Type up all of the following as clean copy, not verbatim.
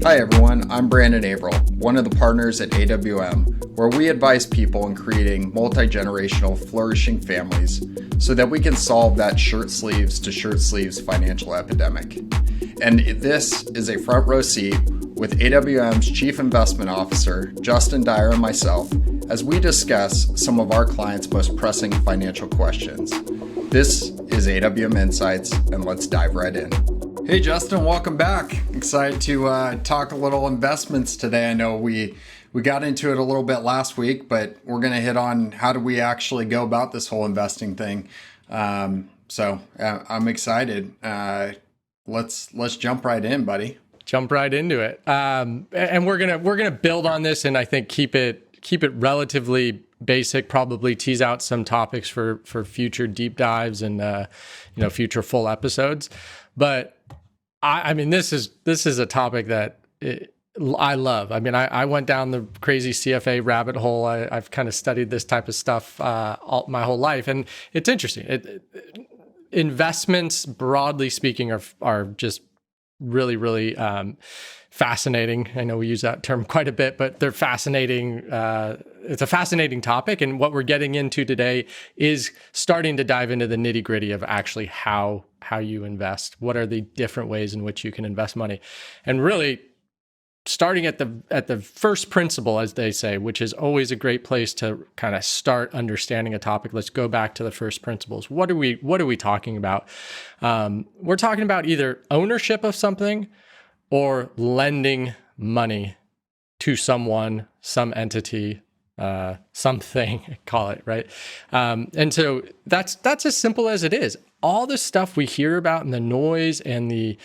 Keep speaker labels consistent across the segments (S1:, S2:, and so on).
S1: Hi everyone, I'm Brandon Averill, one of the partners at AWM, where we advise people in creating multi-generational flourishing families so that we can solve that shirt sleeves to shirt sleeves financial epidemic. And this is a front row seat with AWM's Chief Investment Officer, Justin Dyer, and myself, as we discuss some of our clients' most pressing financial questions. This is AWM Insights, and let's dive right in. Hey Justin, welcome back. Excited to talk a little investments today. I know we got into it a little bit last week, but we're going to hit on how do we actually go about this whole investing thing. So I'm excited. Let's jump right in, buddy.
S2: Jump right into it. And we're gonna build on this, and I think keep it relatively basic. Probably tease out some topics for future deep dives and future full episodes. But I mean, this is a topic that I love. I mean, I went down the crazy CFA rabbit hole. I've kind of studied this type of stuff my whole life, and it's interesting. Investments, broadly speaking, are just really, really fascinating. I know we use that term quite a bit, but they're fascinating. It's a fascinating topic, and what we're getting into today is starting to dive into the nitty gritty of actually how you invest. What are the different ways in which you can invest money, and really starting at the first principle, as they say, which is always a great place to kind of start understanding a topic. Let's go back to the first principles. What are we talking about? We're talking about either ownership of something or lending money to someone, some entity, something, call it, right? And so that's as simple as it is. All the stuff we hear about and the noise and the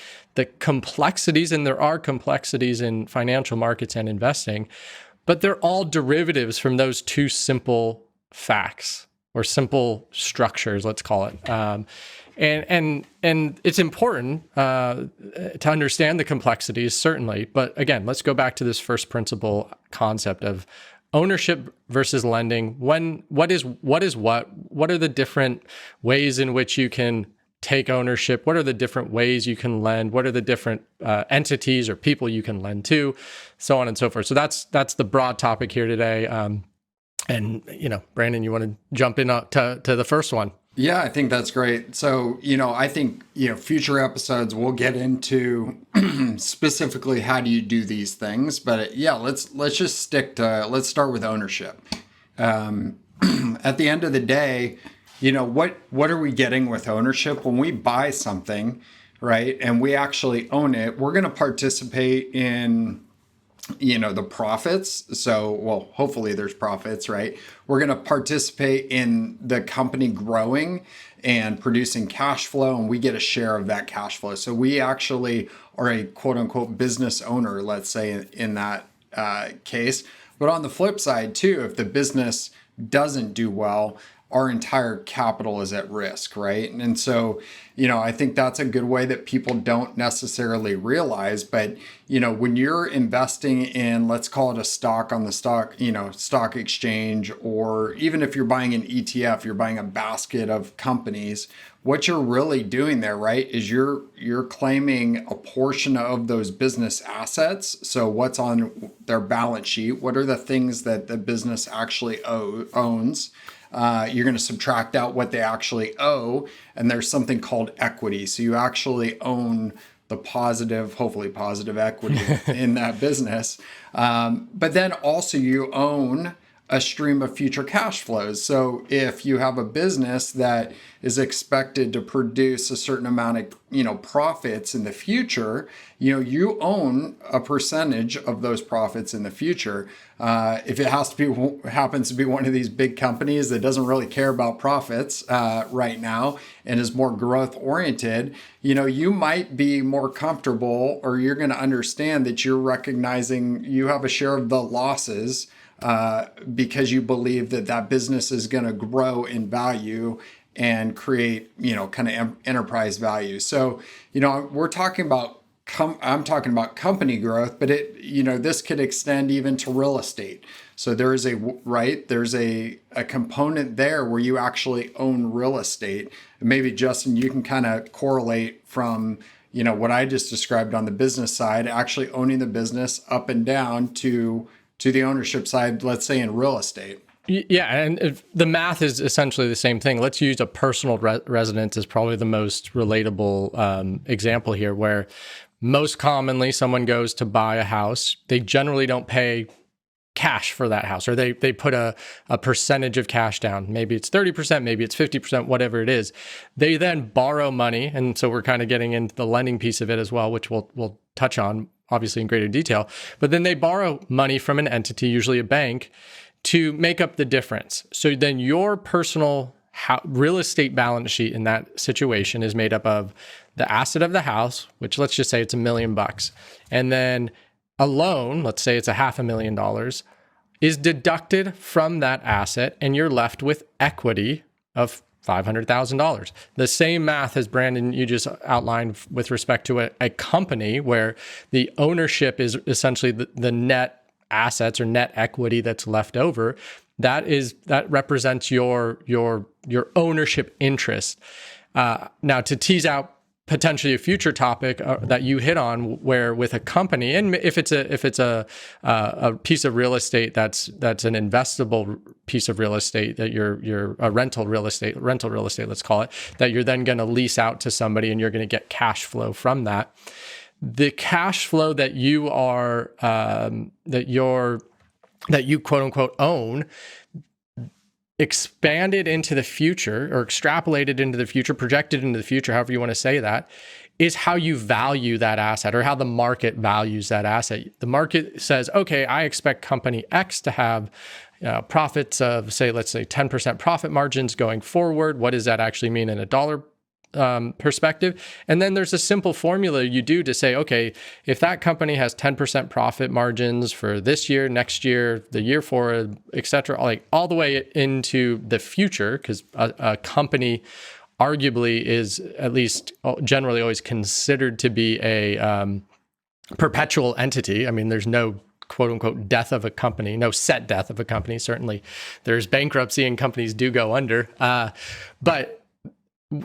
S2: complexities, and there are complexities in financial markets and investing, but they're all derivatives from those two simple facts or simple structures, let's call it. And it's important to understand the complexities, certainly. But again, let's go back to this first principle concept of ownership versus lending. What is what? What are the different ways in which you can take ownership? What are the different ways you can lend? What are the different entities or people you can lend to? So on and so forth. So that's the broad topic here today. And Brandon, you want to jump in to the first one?
S1: Yeah, I think that's great. So, I think, future episodes we'll get into specifically how do you do these things. But yeah, let's just let's start with ownership. At the end of the day, what are we getting with ownership? When we buy something, right, and we actually own it, we're going to participate in the profits. So, well, hopefully there's profits, right? We're going to participate in the company growing and producing cash flow, and we get a share of that cash flow. So we actually are a quote unquote business owner, let's say in that case. But on the flip side too, if the business doesn't do well, our entire capital is at risk, right? And so, I think that's a good way that people don't necessarily realize. But, when you're investing in, let's call it a stock on the stock exchange, or even if you're buying an ETF, you're buying a basket of companies, what you're really doing there, right, is you're claiming a portion of those business assets. So what's on their balance sheet? What are the things that the business actually owns? You're going to subtract out what they actually owe, and there's something called equity. So you actually own the hopefully positive equity in that business. But then also you own a stream of future cash flows. So if you have a business that is expected to produce a certain amount of, profits in the future, you own a percentage of those profits in the future. If it happens to be one of these big companies that doesn't really care about profits right now and is more growth oriented, you might be more comfortable, or you're going to understand that you're recognizing you have a share of the losses because you believe that business is going to grow in value and create, kind of enterprise value. So, we're talking about, I'm talking about company growth, but this could extend even to real estate. So there's a component there where you actually own real estate. Maybe Justin, you can kind of correlate from, what I just described on the business side, actually owning the business up and down to the ownership side, let's say in real estate.
S2: Yeah, and the math is essentially the same thing. Let's use a personal residence as probably the most relatable example here, where most commonly someone goes to buy a house. They generally don't pay cash for that house, or they put a percentage of cash down. Maybe it's 30%, maybe it's 50%, whatever it is. They then borrow money. And so we're kind of getting into the lending piece of it as well, which we'll touch on obviously in greater detail. But then they borrow money from an entity, usually a bank, to make up the difference. So then your personal real estate balance sheet in that situation is made up of the asset of the house, which let's just say it's $1 million. And then a loan, let's say it's $500,000, is deducted from that asset, and you're left with equity of $500,000. The same math as Brandon, you just outlined with respect to a company where the ownership is essentially the net assets or net equity that's left over. That represents your ownership interest. Now, to tease out potentially a future topic that you hit on, where with a company, and if it's a piece of real estate that's an investable piece of real estate, that you're a rental real estate, let's call it, that you're then going to lease out to somebody and you're going to get cash flow from that. The cash flow that you are that you quote unquote own, expanded into the future or extrapolated into the future, projected into the future, however you want to say that, is how you value that asset, or how the market values that asset. The market says, okay, I expect company X to have profits of, let's say 10% profit margins going forward. What does that actually mean in a dollar perspective? And then there's a simple formula you do to say, okay, if that company has 10% profit margins for this year, next year, the year forward, et cetera, like all the way into the future, because a company arguably is at least generally always considered to be a perpetual entity. I mean, there's no quote unquote death of a company, no set death of a company. Certainly there's bankruptcy and companies do go under, but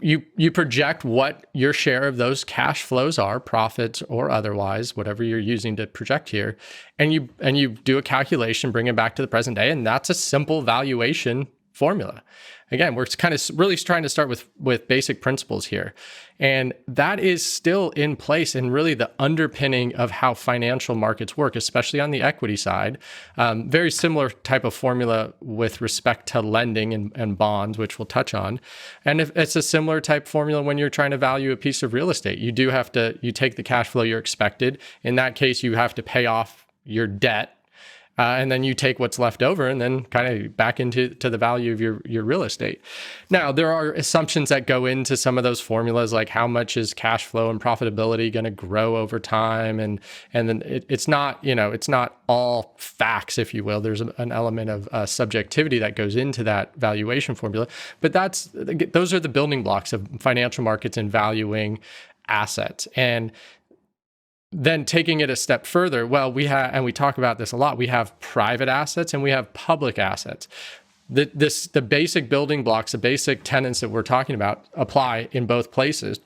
S2: you project what your share of those cash flows are, profits or otherwise, whatever you're using to project here, and you do a calculation, bring it back to the present day, and that's a simple valuation formula. Again, we're kind of really trying to start with basic principles here. And that is still in place and really the underpinning of how financial markets work, especially on the equity side. Very similar type of formula with respect to lending and bonds, which we'll touch on. And if it's a similar type formula when you're trying to value a piece of real estate. You take the cash flow you're expected. In that case, you have to pay off your debt. And then you take what's left over and then kind of back into the value of your real estate. Now, there are assumptions that go into some of those formulas, like how much is cash flow and profitability going to grow over time, and then it's not all facts, if you will. There's an element of subjectivity that goes into that valuation formula, but those are the building blocks of financial markets and valuing assets. And then taking it a step further, well, we talk about this a lot, we have private assets and we have public assets. The basic building blocks, the basic tenets that we're talking about apply in both places.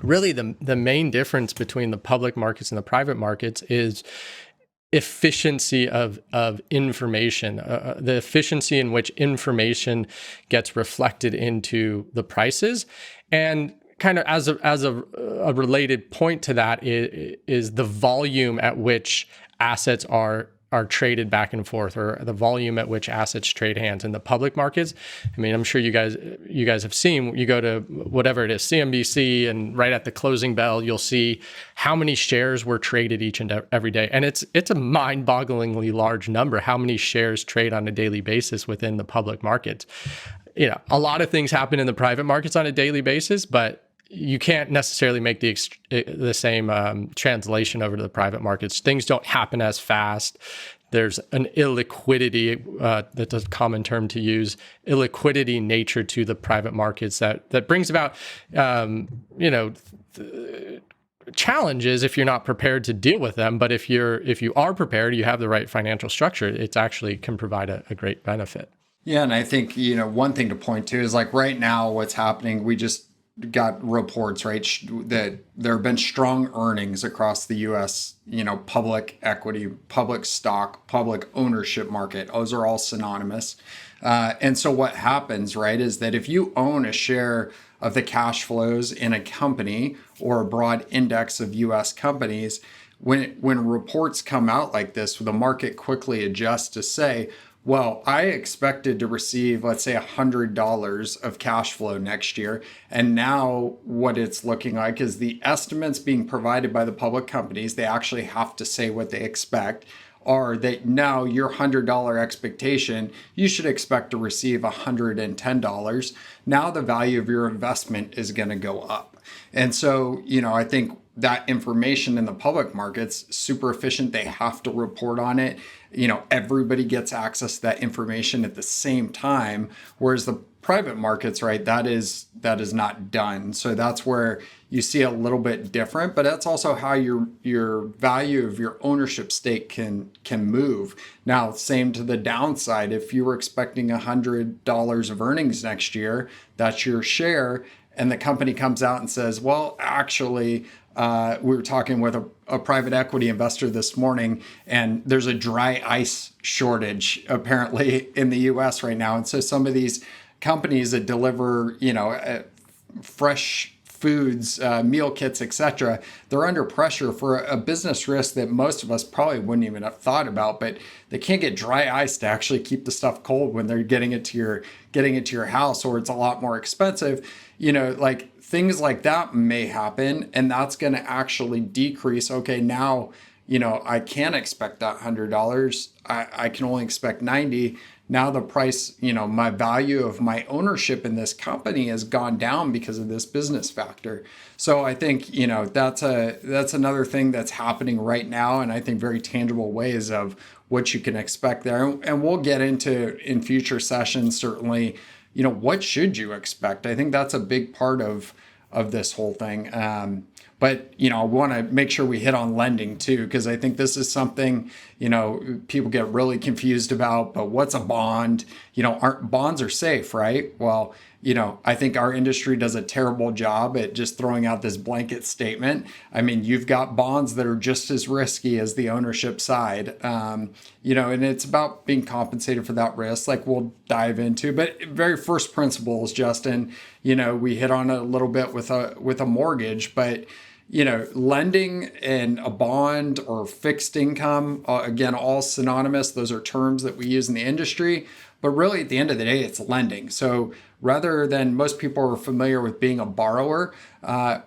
S2: Really, the main difference between the public markets and the private markets is efficiency of information, the efficiency in which information gets reflected into the prices. And kind of as a related point to that is the volume at which assets are traded back and forth, or the volume at which assets trade hands in the public markets. I mean, I'm sure you guys have seen, you go to whatever it is, CNBC, and right at the closing bell, you'll see how many shares were traded each and every day. And it's a mind-bogglingly large number, how many shares trade on a daily basis within the public markets. A lot of things happen in the private markets on a daily basis, but you can't necessarily make the same translation over to the private markets. Things don't happen as fast. There's an illiquidity, that's a common term to use, illiquidity nature to the private markets that brings about, challenges if you're not prepared to deal with them. But if you are prepared, you have the right financial structure, it actually can provide a great benefit.
S1: Yeah, and I think, one thing to point to is like right now what's happening, we just got reports, right, that there have been strong earnings across the U.S., public equity, public stock, public ownership market. Those are all synonymous. And so what happens, right, is that if you own a share of the cash flows in a company or a broad index of U.S. companies, when reports come out like this, the market quickly adjusts to say, well, I expected to receive, let's say, $100 of cash flow next year. And now what it's looking like is the estimates being provided by the public companies, they actually have to say what they expect, are that now your $100 expectation, you should expect to receive $110. Now the value of your investment is going to go up. And so, I think that information in the public markets super efficient. They have to report on it. Everybody gets access to that information at the same time, whereas the private markets, right, that is not done. So that's where you see a little bit different, but that's also how your value of your ownership stake can move. Now, same to the downside. If you were expecting $100 of earnings next year, that's your share, and the company comes out and says, well, actually, we were talking with a private equity investor this morning, and there's a dry ice shortage apparently in the US right now. And so some of these companies that deliver, fresh foods, meal kits, etc., they're under pressure for a business risk that most of us probably wouldn't even have thought about, but they can't get dry ice to actually keep the stuff cold when they're getting it to your house, or it's a lot more expensive. Like things like that may happen, and that's going to actually decrease. Okay, now, I can't expect that $100. I can only expect 90. Now the price, my value of my ownership in this company has gone down because of this business factor. So I think, that's another thing that's happening right now, and I think very tangible ways of what you can expect there. And we'll get into in future sessions, certainly, what should you expect? I think that's a big part of this whole thing. But, I want to make sure we hit on lending too, because I think this is something, people get really confused about. But what's a bond? Aren't bonds are safe, right? Well, I think our industry does a terrible job at just throwing out this blanket statement. I mean, you've got bonds that are just as risky as the ownership side, and it's about being compensated for that risk, like we'll dive into. But very first principles, Justin, we hit on it a little bit with a mortgage, but lending and a bond or fixed income, again, all synonymous. Those are terms that we use in the industry. But really, at the end of the day, it's lending. So rather than most people are familiar with being a borrower,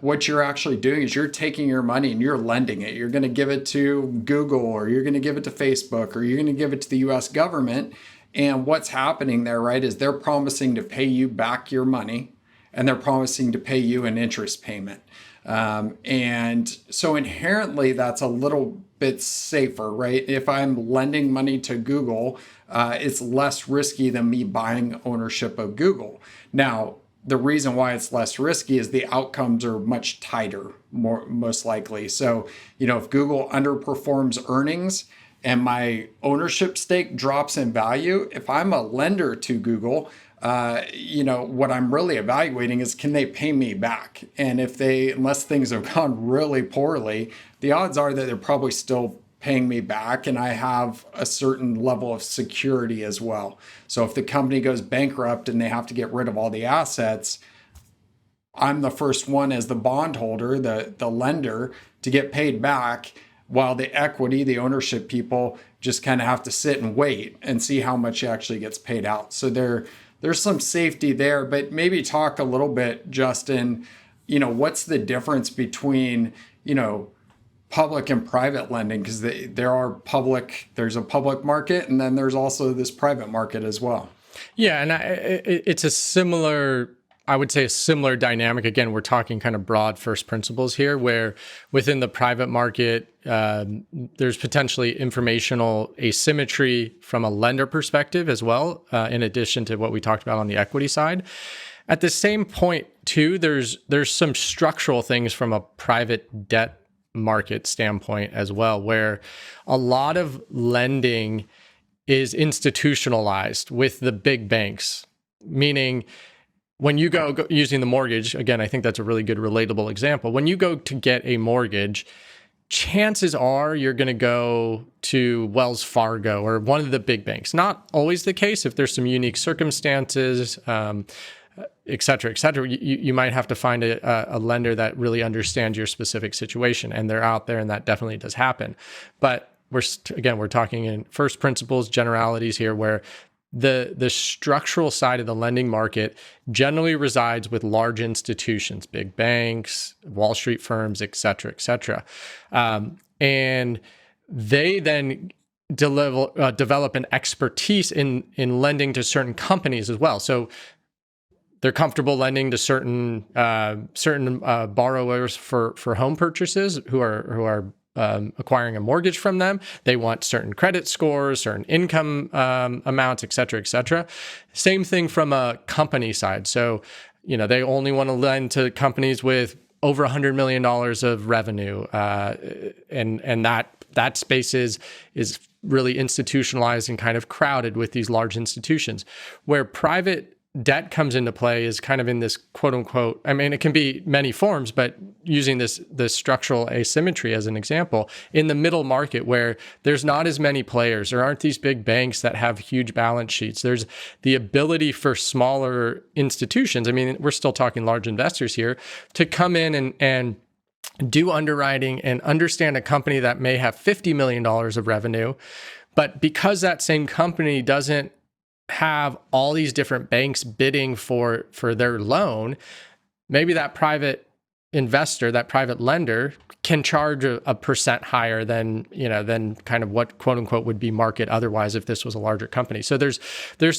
S1: what you're actually doing is you're taking your money and you're lending it. You're going to give it to Google, or you're going to give it to Facebook, or you're going to give it to the US government. And what's happening there, right, is they're promising to pay you back your money, and they're promising to pay you an interest payment. And so inherently, that's a little bit safer, right? If I'm lending money to Google, it's less risky than me buying ownership of Google. Now, the reason why it's less risky is the outcomes are much tighter, most likely. So, if Google underperforms earnings and my ownership stake drops in value, if I'm a lender to Google, what I'm really evaluating is, can they pay me back? And unless things have gone really poorly, the odds are that they're probably still paying me back, and I have a certain level of security as well. So if the company goes bankrupt and they have to get rid of all the assets, I'm the first one as the bondholder, the lender, to get paid back, while the equity, the ownership people, just kind of have to sit and wait and see how much actually gets paid out. So there's some safety there, but maybe talk a little bit, Justin, what's the difference between, public and private lending? Because there's a public market, and then there's also this private market as well.
S2: Yeah, and it's I would say a similar dynamic. Again, we're talking kind of broad first principles here, where within the private market, there's potentially informational asymmetry from a lender perspective as well, in addition to what we talked about on the equity side. At the same point, too, there's some structural things from a private debt market standpoint as well, where a lot of lending is institutionalized with the big banks, meaning when you go using the mortgage, again, I think that's a really good relatable example. When you go to get a mortgage, chances are you're going to go to Wells Fargo or one of the big banks. Not always the case. If there's some unique circumstances, et cetera, you might have to find a lender that really understands your specific situation, and they're out there, and that definitely does happen. But we're talking in first principles, generalities here, where the structural side of the lending market generally resides with large institutions, big banks, Wall Street firms, et cetera. And they then develop an expertise in lending to certain companies as well. So they're comfortable lending to certain borrowers for home purchases who are acquiring a mortgage from them. They want certain credit scores, certain income amounts, et cetera. Same thing from a company side. So, they only want to lend to companies with over $100 million of revenue, and that space is really institutionalized and kind of crowded with these large institutions. Where private debt comes into play is kind of in this quote unquote, I mean, it can be many forms, but using this structural asymmetry as an example, in the middle market where there's not as many players, there aren't these big banks that have huge balance sheets. There's the ability for smaller institutions, I mean, we're still talking large investors here, to come in and do underwriting and understand a company that may have $50 million of revenue, but because that same company doesn't have all these different banks bidding for their loan, maybe that private investor, that private lender can charge a percent higher than kind of what quote unquote would be market otherwise if this was a larger company. So there's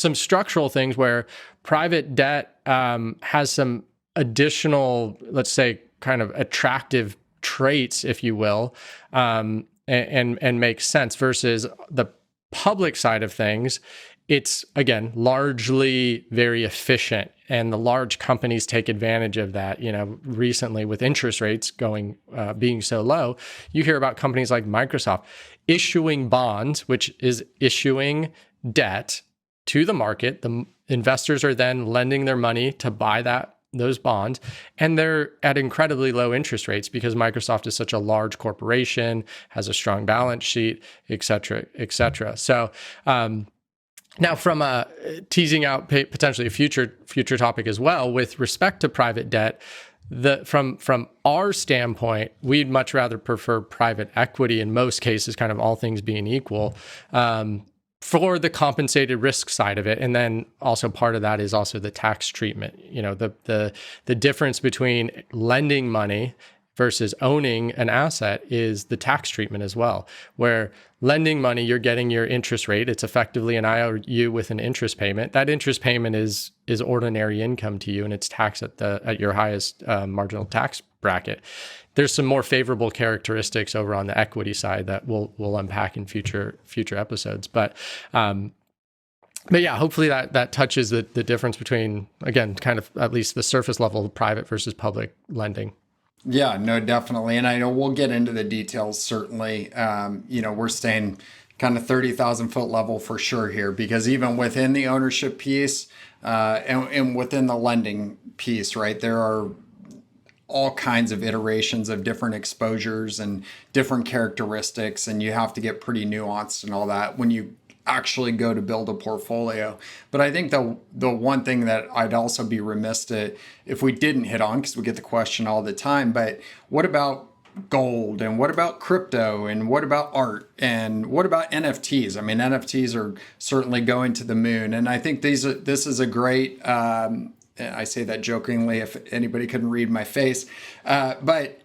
S2: some structural things where private debt has some additional, let's say, kind of attractive traits, if you will, and makes sense versus the public side of things. It's, again, largely very efficient, and the large companies take advantage of that. Recently with interest rates being so low, you hear about companies like Microsoft issuing bonds, which is issuing debt to the market. The investors are then lending their money to buy those bonds, and they're at incredibly low interest rates because Microsoft is such a large corporation, has a strong balance sheet, et cetera. So, now, from teasing out potentially a future topic as well, with respect to private debt, from our standpoint, we'd much rather prefer private equity in most cases, kind of all things being equal, for the compensated risk side of it. And then also part of that is also the tax treatment. The difference between lending money versus owning an asset is the tax treatment as well, where lending money, you're getting your interest rate. It's effectively an IOU with an interest payment. That interest payment is ordinary income to you, and it's taxed at your highest marginal tax bracket. There's some more favorable characteristics over on the equity side that we'll unpack in future episodes. But yeah, hopefully that touches the difference between, again, kind of at least the surface level of private versus public lending.
S1: Yeah, no, definitely. And I know we'll get into the details, certainly. We're staying kind of 30,000 foot level for sure here, because even within the ownership piece and within the lending piece, right, there are all kinds of iterations of different exposures and different characteristics. And you have to get pretty nuanced and all that when you actually go to build a portfolio. But I think the one thing that I'd also be remiss if we didn't hit on, because we get the question all the time, but what about gold, and what about crypto, and what about art, and what about NFTs? I mean, NFTs are certainly going to the moon, and I think this is a great, I say that jokingly if anybody couldn't read my face, but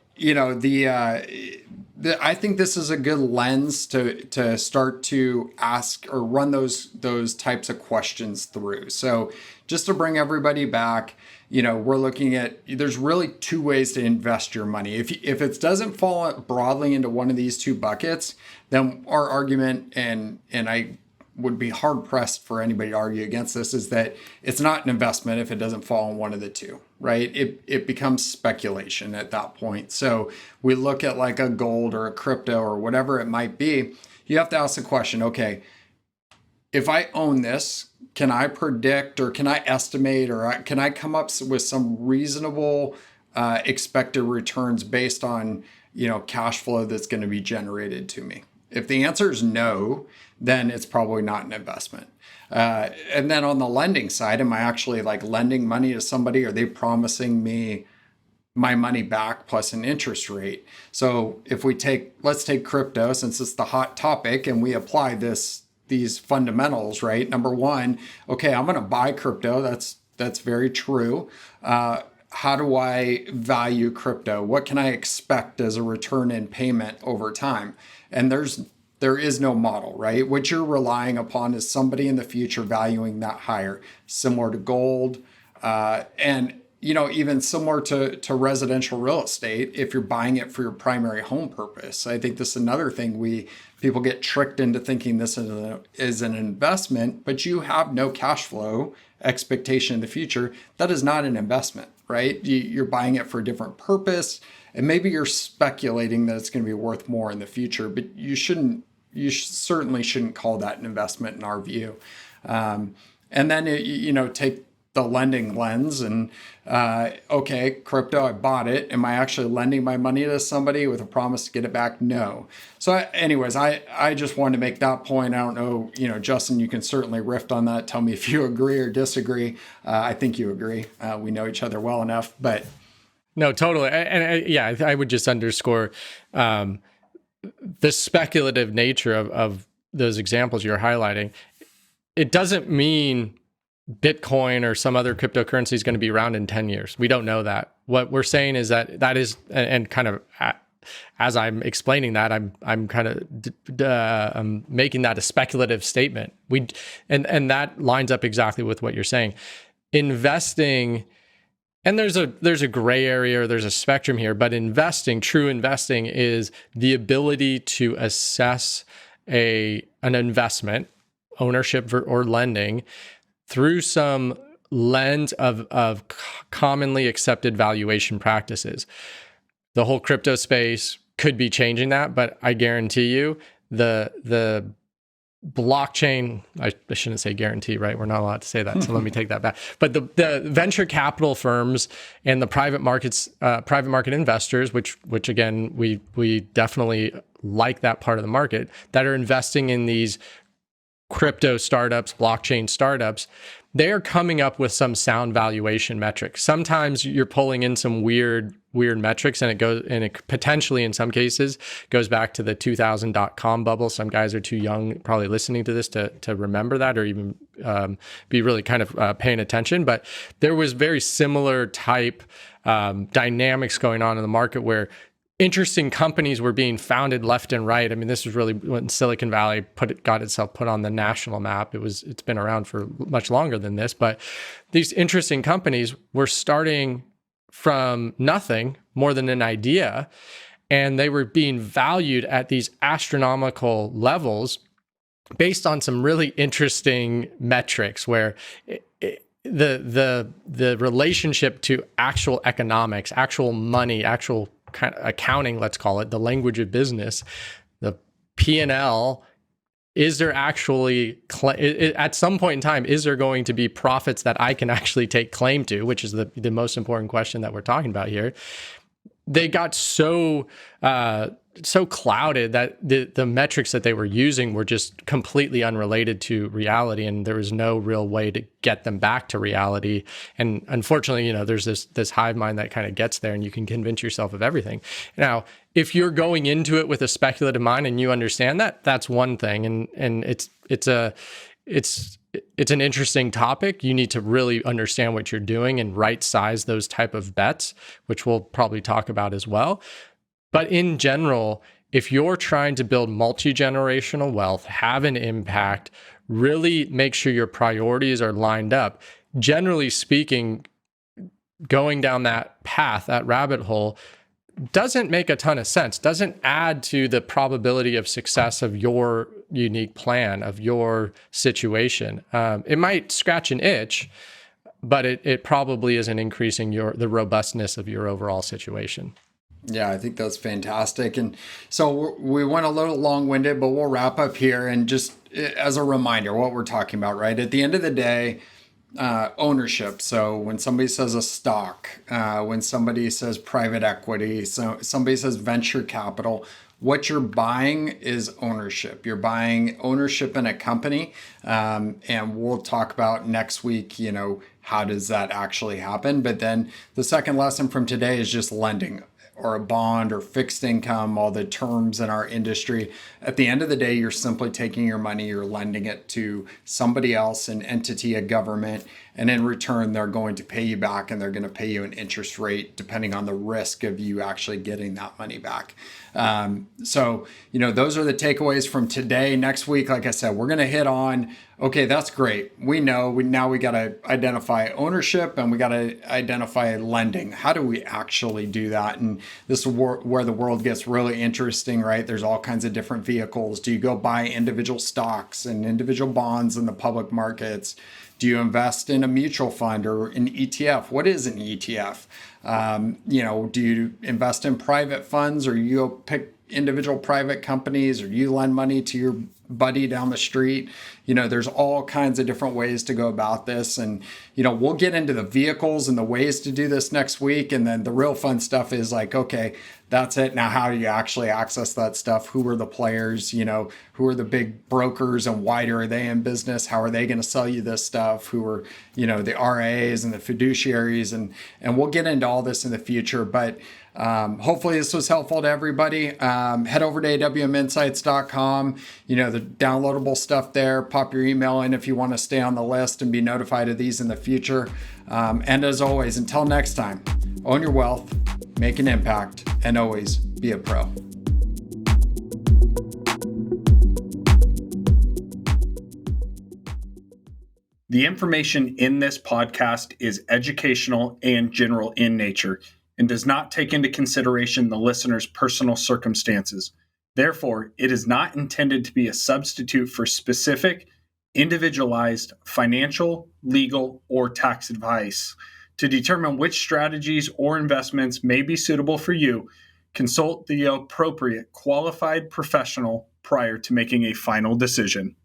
S1: I think this is a good lens to start to ask or run those types of questions through. So just to bring everybody back, we're looking at, there's really two ways to invest your money. If it doesn't fall broadly into one of these two buckets, then our argument, and I would be hard pressed for anybody to argue against this, is that it's not an investment if it doesn't fall in one of the two, right? It becomes speculation at that point. So we look at like a gold or a crypto or whatever it might be. You have to ask the question, okay, if I own this, can I predict or can I estimate or can I come up with some reasonable expected returns based on, cash flow that's going to be generated to me? If the answer is no, then it's probably not an investment. And then on the lending side, am I actually like lending money to somebody? Are they promising me my money back plus an interest rate? So if let's take crypto, since it's the hot topic, and we apply these fundamentals, right? Number one, okay, I'm going to buy crypto. That's very true. How do I value crypto? What can I expect as a return in payment over time? And there is no model, right? What you're relying upon is somebody in the future valuing that higher, similar to gold, and even similar to residential real estate. If you're buying it for your primary home purpose, I think this is another thing people get tricked into thinking this is an investment, but you have no cash flow expectation in the future. That is not an investment, right? You're buying it for a different purpose, and maybe you're speculating that it's going to be worth more in the future, but you certainly shouldn't call that an investment in our view. And then, take the lending lens and, okay, crypto, I bought it. Am I actually lending my money to somebody with a promise to get it back? No. So anyways, I just wanted to make that point. I don't know, Justin, you can certainly riff on that. Tell me if you agree or disagree. I think you agree. We know each other well enough, but.
S2: No, totally. And yeah, I would just underscore the speculative nature of those examples you're highlighting. It doesn't mean Bitcoin or some other cryptocurrency is going to be around in 10 years. We don't know that. What we're saying is that is, and kind of as I'm explaining that, I'm kind of making that a speculative statement. And that lines up exactly with what you're saying. Investing, and there's a gray area or there's a spectrum here, but true investing is the ability to assess an investment, ownership or lending, through some lens of commonly accepted valuation practices. The whole crypto space could be changing that, but I guarantee you the blockchain, I shouldn't say guarantee, right? We're not allowed to say that, so let me take that back. But the venture capital firms and the private market investors, which again, we definitely like that part of the market, that are investing in these crypto startups, blockchain startups, they are coming up with some sound valuation metrics. Sometimes you're pulling in some weird metrics, and it potentially in some cases goes back to the 2000.com bubble. Some guys are too young probably listening to this to remember that or even be really kind of paying attention. But there was very similar type dynamics going on in the market where interesting companies were being founded left and right. I mean, this was really when Silicon Valley got itself put on the national map. It's been around for much longer than this, but these interesting companies were starting from nothing more than an idea, and they were being valued at these astronomical levels based on some really interesting metrics where the relationship to actual economics, actual money, actual kind of accounting, let's call it, the language of business, the P&L, is there actually, at some point in time, is there going to be profits that I can actually take claim to, which is the most important question that we're talking about here. They got so clouded that the metrics that they were using were just completely unrelated to reality, and there was no real way to get them back to reality. And unfortunately, there's this hive mind that kind of gets there, and you can convince yourself of everything. Now, if you're going into it with a speculative mind and you understand that, that's one thing, and it's an interesting topic. You need to really understand what you're doing and right size those type of bets, which we'll probably talk about as well. But in general, if you're trying to build multi-generational wealth, have an impact, really make sure your priorities are lined up. Generally speaking, going down that path, that rabbit hole, doesn't make a ton of sense, doesn't add to the probability of success of your unique plan, of your situation. It might scratch an itch, but it probably isn't increasing the robustness of your overall situation.
S1: Yeah, I think that's fantastic. And so we went a little long winded, but we'll wrap up here. And just as a reminder, what we're talking about, right? At the end of the day, ownership. So when somebody says a stock, when somebody says private equity, so somebody says venture capital, what you're buying is ownership. You're buying ownership in a company. And we'll talk about next week, how does that actually happen? But then the second lesson from today is just lending or a bond or fixed income, all the terms in our industry. At the end of the day, you're simply taking your money, you're lending it to somebody else, an entity, a government, and in return, they're going to pay you back and they're going to pay you an interest rate depending on the risk of you actually getting that money back. Those are the takeaways from today. Next week, like I said, we're going to hit on, okay, that's great. We know we got to identify ownership and we got to identify lending. How do we actually do that? And this is where the world gets really interesting, right? There's all kinds of different vehicles. Do you go buy individual stocks and individual bonds in the public markets? Do you invest in a mutual fund or an ETF? What is an ETF? Do you invest in private funds, or you go pick individual private companies, or you lend money to your buddy down the street? There's all kinds of different ways to go about this. And, we'll get into the vehicles and the ways to do this next week. And then the real fun stuff is like, okay, that's it. Now, how do you actually access that stuff? Who are the players? Who are the big brokers and why are they in business? How are they going to sell you this stuff? Who are, the RAs and the fiduciaries? And we'll get into all this in the future. But hopefully this was helpful to everybody. Head over to awminsights.com, the downloadable stuff there. Pop your email in if you want to stay on the list and be notified of these in the future. And as always, until next time, own your wealth, make an impact, and always be a pro.
S3: The information in this podcast is educational and general in nature and does not take into consideration the listener's personal circumstances. Therefore, it is not intended to be a substitute for specific, individualized financial, legal, or tax advice. To determine which strategies or investments may be suitable for you, consult the appropriate qualified professional prior to making a final decision.